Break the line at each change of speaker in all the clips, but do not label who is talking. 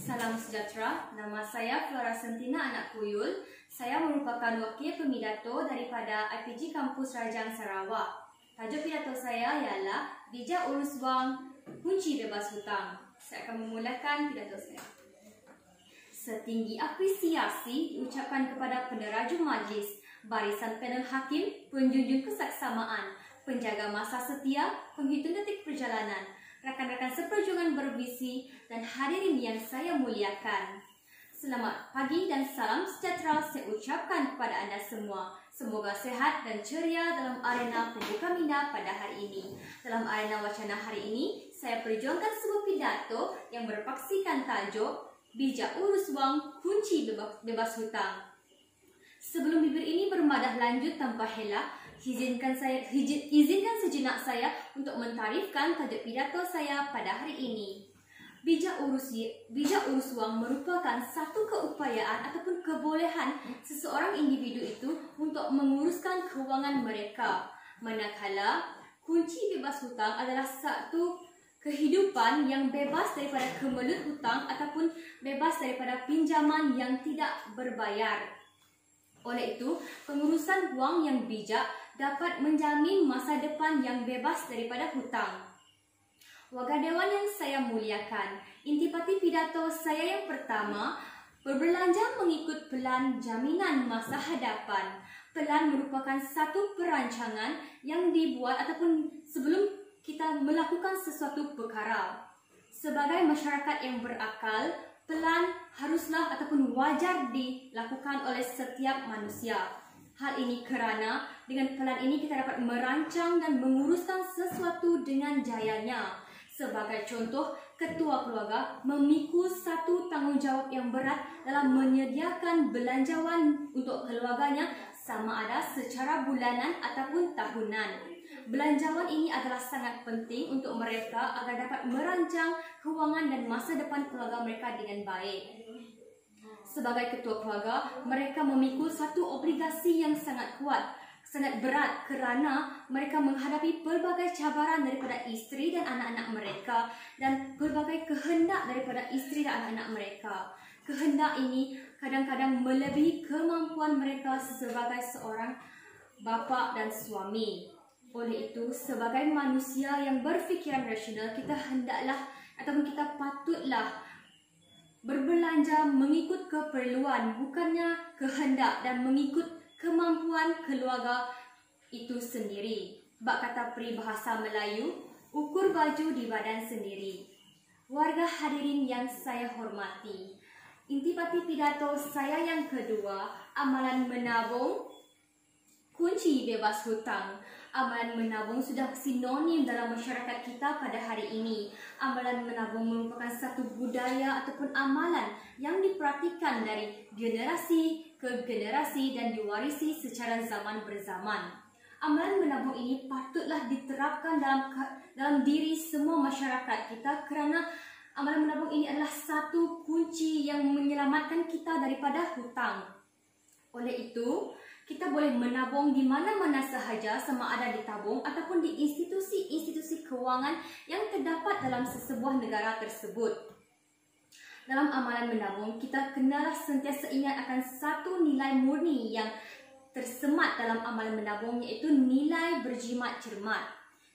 Salam sejahtera, nama saya Flora Sentina Anak Kuyul. Saya merupakan wakil pemidato daripada IPG Kampus Rajang Sarawak. Tajuk pidato saya ialah Bijak Urus Wang, Kunci Bebas Hutang. Saya akan memulakan pidato saya. Setinggi apresiasi diucapkan kepada peneraju majlis, barisan panel hakim, penjunjung kesaksamaan, penjaga masa setia, penghitung detik perjalanan, rakan-rakan seperjuangan bervisi, dan hadirin yang saya muliakan. Selamat pagi dan salam sejahtera saya ucapkan kepada anda semua. Semoga sehat dan ceria dalam arena pembuka minda pada hari ini. Dalam arena wacana hari ini, saya perjuangkan sebuah pidato yang berpaksikan tajuk Bijak Urus Wang, Kunci Bebas Hutang. Sebelum bibir ini bermadah lanjut tanpa hela, izinkan sejenak saya untuk mentarifkan tajuk pidato saya pada hari ini. Bijak urus wang merupakan satu keupayaan ataupun kebolehan seseorang individu itu untuk menguruskan kewangan mereka. Manakala kunci bebas hutang adalah satu kehidupan yang bebas daripada kemelut hutang ataupun bebas daripada pinjaman yang tidak berbayar. Oleh itu, pengurusan wang yang bijak dapat menjamin masa depan yang bebas daripada hutang. Warga Dewan yang saya muliakan, intipati pidato saya yang pertama, berbelanja mengikut pelan jaminan masa hadapan. Pelan merupakan satu perancangan yang dibuat ataupun sebelum kita melakukan sesuatu perkara. Sebagai masyarakat yang berakal, pelan haruslah ataupun wajar dilakukan oleh setiap manusia. Hal ini kerana dengan pelan ini kita dapat merancang dan menguruskan sesuatu dengan jayanya. Sebagai contoh, ketua keluarga memikul satu tanggungjawab yang berat dalam menyediakan belanjawan untuk keluarganya sama ada secara bulanan ataupun tahunan. Belanjawan ini adalah sangat penting untuk mereka agar dapat merancang kewangan dan masa depan keluarga mereka dengan baik. Sebagai ketua keluarga, mereka memikul satu obligasi yang sangat kuat, sangat berat kerana mereka menghadapi pelbagai cabaran daripada isteri dan anak-anak mereka dan pelbagai kehendak daripada isteri dan anak-anak mereka. Kehendak ini kadang-kadang melebihi kemampuan mereka sebagai seorang bapa dan suami. Oleh itu, sebagai manusia yang berfikiran rasional, kita hendaklah ataupun kita patutlah berbelanja mengikut keperluan, bukannya kehendak dan mengikut kemampuan keluarga itu sendiri. Bak kata peribahasa Melayu, ukur baju di badan sendiri. Warga hadirin yang saya hormati, intipati pidato saya yang kedua, amalan menabung, kunci bebas hutang. Amalan menabung sudah sinonim dalam masyarakat kita pada hari ini. Amalan menabung merupakan satu budaya ataupun amalan yang diperhatikan dari generasi ke generasi dan diwarisi secara zaman berzaman. Amalan menabung ini patutlah diterapkan dalam diri semua masyarakat kita kerana amalan menabung ini adalah satu kunci yang menyelamatkan kita daripada hutang. Oleh itu, kita boleh menabung di mana-mana sahaja sama ada ditabung ataupun di institusi-institusi kewangan yang terdapat dalam sesebuah negara tersebut. Dalam amalan menabung, kita kenalah sentiasa ingat akan satu nilai murni yang tersemat dalam amalan menabung, iaitu nilai berjimat cermat.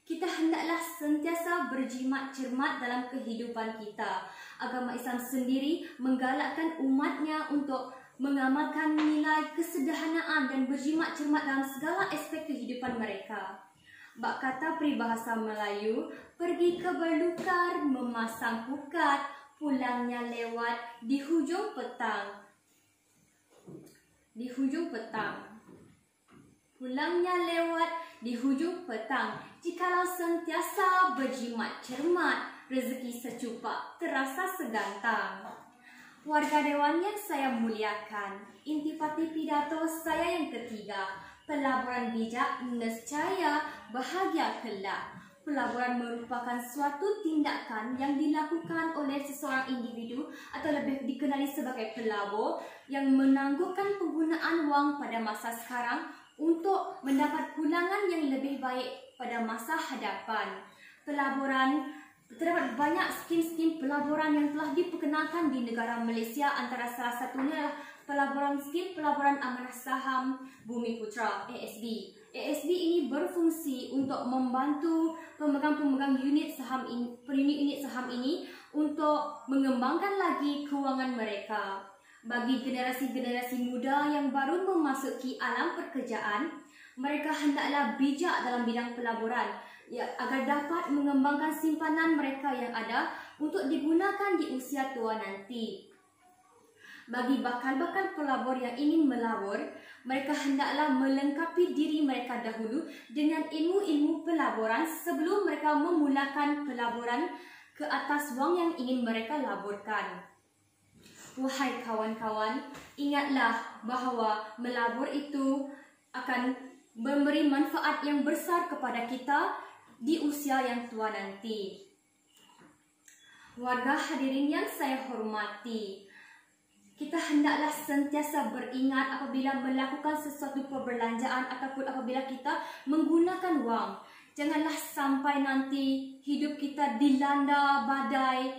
Kita hendaklah sentiasa berjimat cermat dalam kehidupan kita. Agama Islam sendiri menggalakkan umatnya untuk mengamalkan nilai kesederhanaan dan berjimat cermat dalam segala aspek kehidupan mereka. Bak kata peribahasa Melayu, pergi ke belukar memasang pukat, pulangnya lewat di hujung petang. Pulangnya lewat di hujung petang. Jikalau sentiasa berjimat cermat, rezeki secupak terasa segantang. Warga Dewan yang saya muliakan, intipati pidato saya yang ketiga, pelaburan bijak nescaya bahagia kelak. Pelaburan merupakan suatu tindakan yang dilakukan oleh seseorang individu atau lebih dikenali sebagai pelabur yang menangguhkan penggunaan wang pada masa sekarang untuk mendapat pulangan yang lebih baik pada masa hadapan. Pelaburan terdapat banyak skim-skim pelaburan yang telah diperkenalkan di negara Malaysia. Antara salah satunya adalah skim pelaburan amanah saham Bumiputera (ASB). ASB ini berfungsi untuk membantu pemegang-pemegang unit saham ini untuk mengembangkan lagi kewangan mereka. Bagi generasi-generasi muda yang baru memasuki alam pekerjaan, mereka hendaklah bijak dalam bidang pelaburan agar dapat mengembangkan simpanan mereka yang ada untuk digunakan di usia tua nanti. Bagi bakal-bakal pelabur yang ingin melabur, mereka hendaklah melengkapi diri mereka dahulu dengan ilmu-ilmu pelaburan sebelum mereka memulakan pelaburan ke atas wang yang ingin mereka laburkan. Wahai kawan-kawan, ingatlah bahawa melabur itu akan memberi manfaat yang besar kepada kita di usia yang tua nanti. Warga hadirin yang saya hormati, kita hendaklah sentiasa beringat apabila melakukan sesuatu perbelanjaan ataupun apabila kita menggunakan wang. Janganlah sampai nanti hidup kita dilanda badai,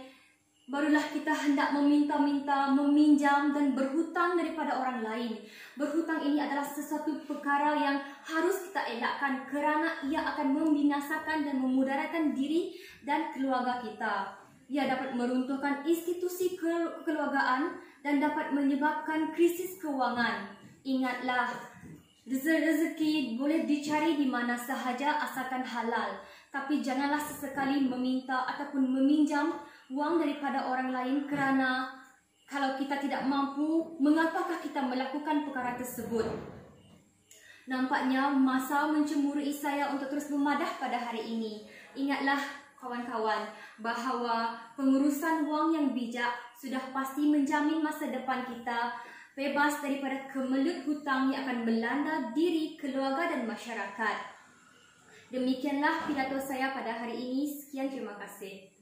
barulah kita hendak meminta-minta, meminjam dan berhutang daripada orang lain. Berhutang ini adalah sesuatu perkara yang harus kita elakkan kerana ia akan membinasakan dan memudaratkan diri dan keluarga kita. Ia dapat meruntuhkan institusi kekeluargaan dan dapat menyebabkan krisis kewangan. Ingatlah, rezeki boleh dicari di mana sahaja asalkan halal. Tapi janganlah sesekali meminta ataupun meminjam wang daripada orang lain kerana kalau kita tidak mampu, mengapakah kita melakukan perkara tersebut? Nampaknya masa mencemburui saya untuk terus memadah pada hari ini. Ingatlah kawan-kawan bahawa pengurusan wang yang bijak sudah pasti menjamin masa depan kita bebas daripada kemelut hutang yang akan melanda diri, keluarga dan masyarakat. Demikianlah pidato saya pada hari ini. Sekian, terima kasih.